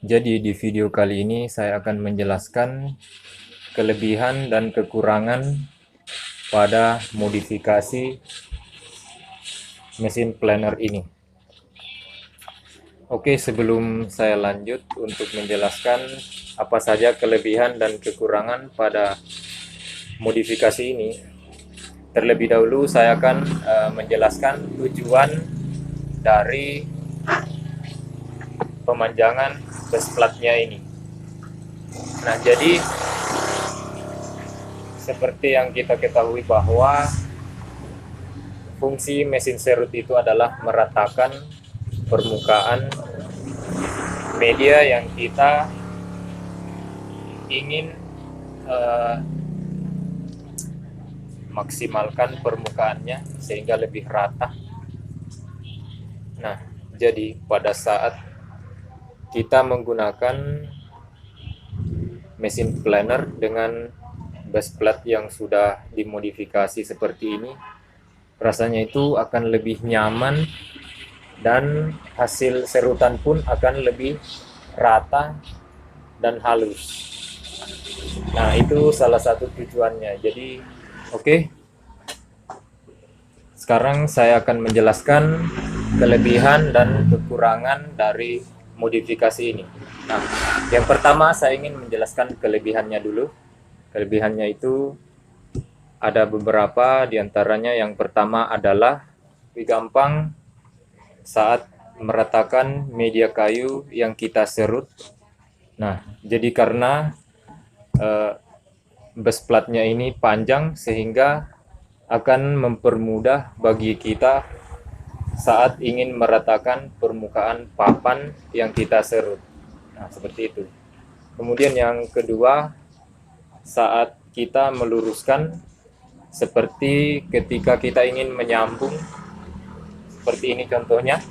Jadi di video kali ini saya akan menjelaskan kelebihan dan kekurangan pada modifikasi mesin planner ini. Oke, sebelum saya lanjut untuk menjelaskan apa saja kelebihan dan kekurangan pada modifikasi ini, terlebih dahulu saya akan menjelaskan tujuan dari pemanjangan bus platnya ini. Nah, jadi seperti yang kita ketahui bahwa fungsi mesin serut itu adalah meratakan permukaan media yang kita ingin maksimalkan permukaannya sehingga lebih rata. Nah, jadi pada saat kita menggunakan mesin planer dengan bus plat yang sudah dimodifikasi seperti ini, rasanya itu akan lebih nyaman dan hasil serutan pun akan lebih rata dan halus. Nah, itu salah satu tujuannya. Jadi, oke. Sekarang saya akan menjelaskan kelebihan dan kekurangan dari modifikasi ini. Nah, yang pertama saya ingin menjelaskan kelebihannya dulu. Kelebihannya itu ada beberapa, diantaranya yang pertama adalah lebih gampang saat meratakan media kayu yang kita serut. Nah, jadi karena bus platnya ini panjang sehingga akan mempermudah bagi kita saat ingin meratakan permukaan papan yang kita serut. Nah, seperti itu. Kemudian yang kedua, saat kita meluruskan, seperti ketika kita ingin menyambung, seperti ini contohnya.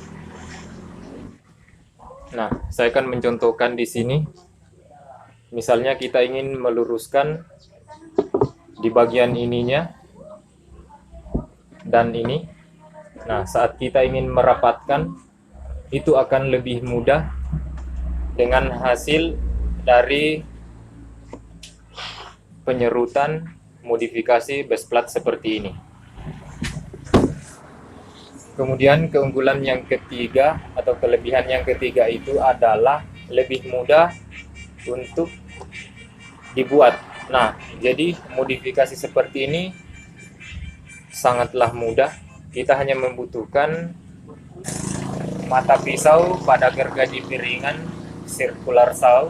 Nah, saya akan mencontohkan di sini. Misalnya kita ingin meluruskan di bagian ininya dan ini. Nah, saat kita ingin merapatkan, itu akan lebih mudah dengan hasil dari penyerutan modifikasi bus plat seperti ini. Kemudian keunggulan yang ketiga atau kelebihan yang ketiga itu adalah lebih mudah untuk dibuat. Nah, jadi modifikasi seperti ini sangatlah mudah. Kita hanya membutuhkan mata pisau pada gergaji piringan circular saw.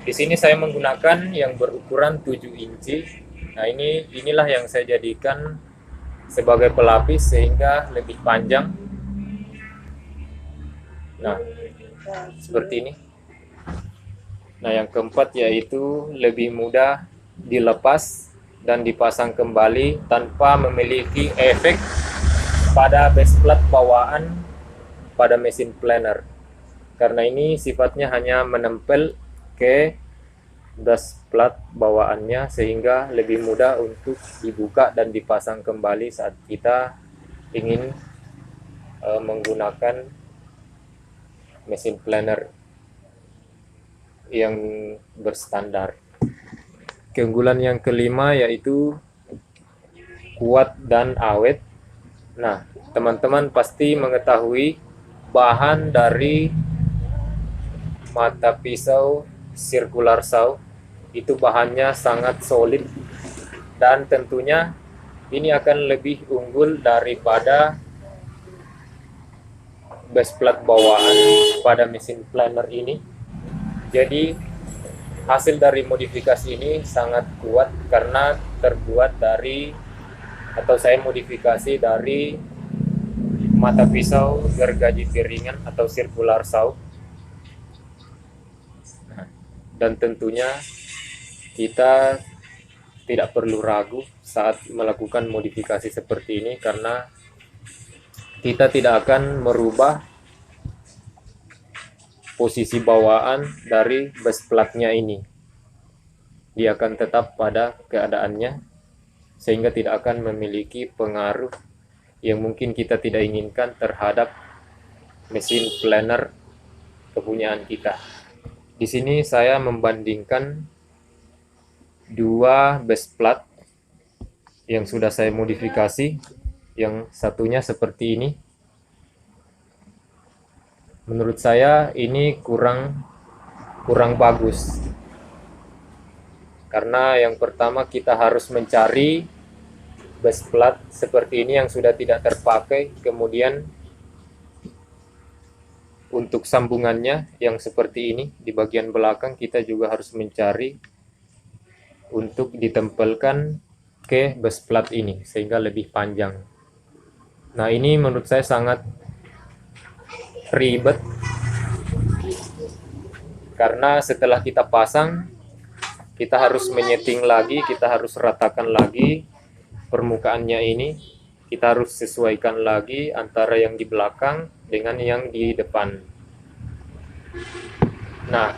Di sini saya menggunakan yang berukuran 7 inci. Nah, inilah yang saya jadikan sebagai pelapis sehingga lebih panjang. Nah, seperti ini. Nah, yang keempat yaitu lebih mudah dilepas dan dipasang kembali tanpa memiliki efek pada bus plat bawaan pada mesin planer. Karena ini sifatnya hanya menempel ke bus plat bawaannya sehingga lebih mudah untuk dibuka dan dipasang kembali saat kita ingin menggunakan mesin planer yang berstandar. Keunggulan yang kelima yaitu kuat dan awet. Nah, teman-teman pasti mengetahui bahan dari mata pisau circular saw itu bahannya sangat solid dan tentunya ini akan lebih unggul daripada bus plat bawaan pada mesin planer ini. Jadi hasil dari modifikasi ini sangat kuat karena terbuat dari atau saya modifikasi dari mata pisau gergaji piringan atau circular saw. Dan tentunya kita tidak perlu ragu saat melakukan modifikasi seperti ini karena kita tidak akan merubah posisi bawaan dari bus platnya ini. Dia akan tetap pada keadaannya sehingga tidak akan memiliki pengaruh yang mungkin kita tidak inginkan terhadap mesin planer kepunyaan kita. Di sini saya membandingkan dua base plate yang sudah saya modifikasi. Yang satunya seperti ini. Menurut saya ini kurang bagus. Karena yang pertama kita harus mencari base plate seperti ini yang sudah tidak terpakai, kemudian untuk sambungannya yang seperti ini di bagian belakang kita juga harus mencari untuk ditempelkan ke base plate ini sehingga lebih panjang. Nah, ini menurut saya sangat ribet karena setelah kita pasang kita harus menyeting lagi, kita harus ratakan lagi permukaannya ini, kita harus sesuaikan lagi antara yang di belakang dengan yang di depan. Nah,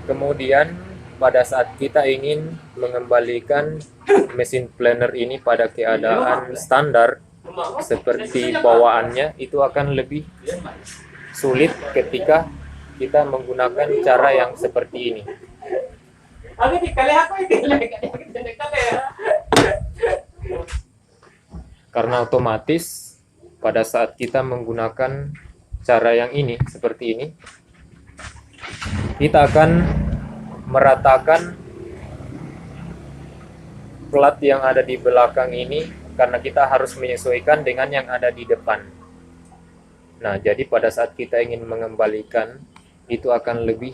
kemudian pada saat kita ingin mengembalikan mesin planer ini pada keadaan standar seperti bawaannya, itu akan lebih sulit ketika kita menggunakan cara yang seperti ini. Karena otomatis pada saat kita menggunakan cara yang ini seperti ini, kita akan meratakan plat yang ada di belakang ini karena kita harus menyesuaikan dengan yang ada di depan. Nah, jadi pada saat kita ingin mengembalikan itu akan lebih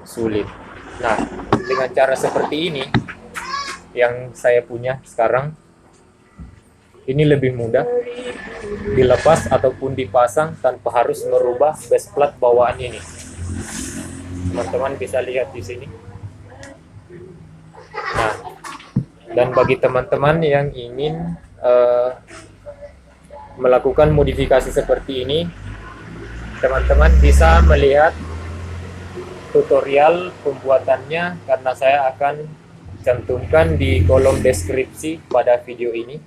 sulit. Nah, dengan cara seperti ini yang saya punya sekarang, ini lebih mudah dilepas ataupun dipasang tanpa harus merubah base plate bawaan ini. Teman-teman bisa lihat di sini. Nah, dan bagi teman-teman yang ingin melakukan modifikasi seperti ini, teman-teman bisa melihat tutorial pembuatannya karena saya akan cantumkan di kolom deskripsi pada video ini.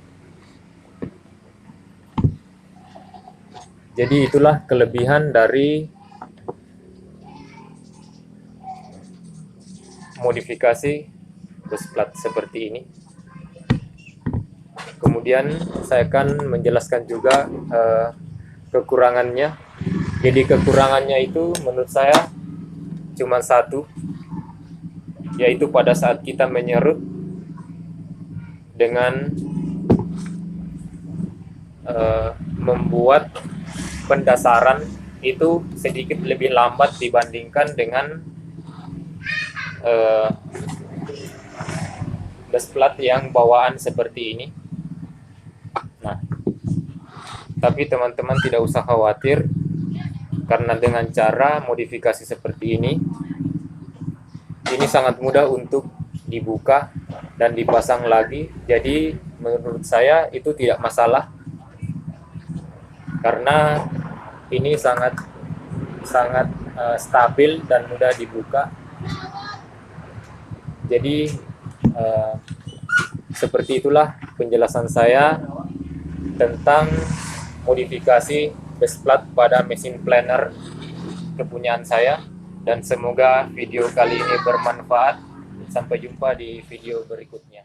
Jadi itulah kelebihan dari modifikasi base plate seperti ini. Kemudian saya akan menjelaskan juga kekurangannya. Jadi kekurangannya itu menurut saya cuma satu, yaitu pada saat kita menyerut dengan membuat pendasaran itu sedikit lebih lambat dibandingkan dengan base plate yang bawaan seperti ini. Nah, tapi teman-teman tidak usah khawatir karena dengan cara modifikasi seperti ini sangat mudah untuk dibuka dan dipasang lagi. Jadi menurut saya itu tidak masalah karena ini sangat stabil dan mudah dibuka. Jadi seperti itulah penjelasan saya tentang modifikasi base plate pada mesin planer kepunyaan saya, dan semoga video kali ini bermanfaat. Sampai jumpa di video berikutnya.